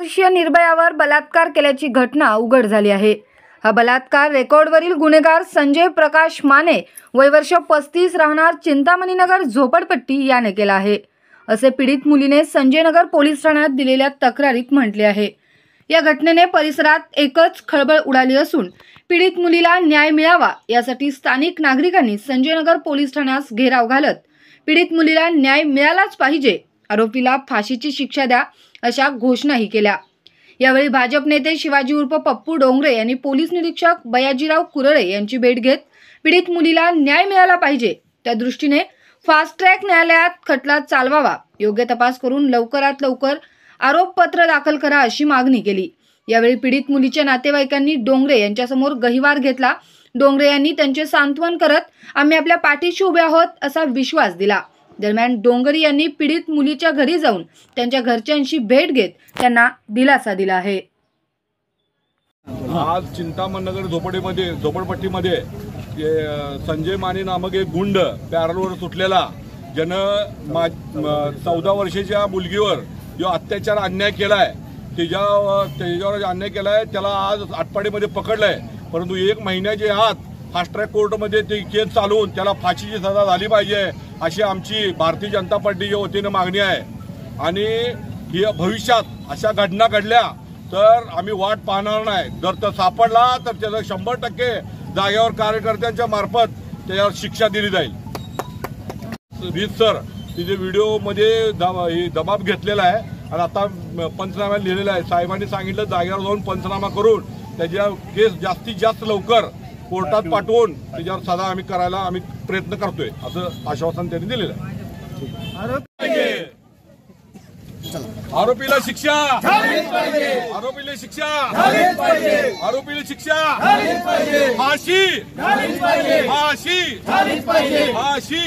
वर्षीय निर्भयावर बलात्कार केल्याची घटना उघड झाली आहे। हा बलात्कार रेकॉर्डवरील गुन्हेगार संजय प्रकाश माने वय वर्ष 35 राहणार चिंतामणीनगर झोपडपट्टी याने केला आहे, असे पीडित मुलीने संजयनगर पोलीस ठाण्यात दिलेल्या तक्रारीत म्हटले आहे। या घटनेने परिसरात एकच खळबळ उडाली असून पीडित मुलीला न्याय मिळावा यासाठी स्थानिक नागरिकांनी संजयनगर पोलीस ठाण्यास घेराव घालत पीडित मुलीला न्याय मिळालाच पाहिजे, आरोपीला फाशीची शिक्षा द्या अशा घोषणाही केल्या। यावेळी भाजप नेते शिवाजी उर्फ पप्पू डोंगरे यांनी पोलीस निरीक्षक बयाजीराव कुरळे यांची भेट घेत पीडित मुलीला न्याय मिळाला पाहिजे त्या दृष्टीने फास्ट ट्रॅक न्यायालयात खटला चालवावा, योग्य तपास करून लवकरात लवकर आरोपपत्र दाखल करा अशी मागणी केली। यावेळी पीडित मुलीच्या नातेवाईकांनी डोंगरे यांच्यासमोर गहिवार घेतला। डोंगरे यांनी त्यांचे सांत्वन करत आम्ही आपल्या पाठीशी उभे आहोत असा विश्वास दिला। दरम्यान डोंगरे यांनी पीडित मुलीच्या घरी जाऊन त्यांच्या घरच्यांशी भेट घेत त्यांना दिलासा दिला आहे। आज चिंतामणीनगर झोपडपट्टीमध्ये संजय माने नामक एक गुंड पॅरलवर सुटलेला ज्यानं 14 वर्षाच्या मुलगीवर जो अत्याचार अन्याय केलाय त्याच्यावर अन्याय केलाय, त्याला आज आटपाडीमध्ये पकडलंय। परंतु 1 महिन्याच्या आत फास्ट ट्रॅक कोर्टमध्ये ती केस चालवून त्याला फाशीची सजा झाली पाहिजे अशी आमची भारतीय जनता पार्टीच्या वतीने मागणी आहे। आणि ही भविष्यात अशा घटना घडल्या तर आम्ही वाट पाहणार नाही। जर तो सापडला तर त्याला 100% जागेवर कार्यकर्त्यांच्या मार्फत त्याच्यावर शिक्षा दिली जाईल। रीतसर तिचे व्हिडिओमध्ये दबाव घेतलेला आहे आणि आता पंचनाम्याला लिहिलेला आहे। साहेबांनी सांगितलं जागेवर जाऊन पंचनामा करून त्याच्या केस जास्तीत जास्त लवकर कोर्टात पाठवून त्याच्यावर सजा आम्ही करायला आम्ही प्रयत्न करतोय असं आश्वासन त्यांनी दिलेलं आहे। आरोपीला शिक्षा, आरोपीला शिक्षा, आरोपीला शिक्षा, फाशी, फाशी, फाशी।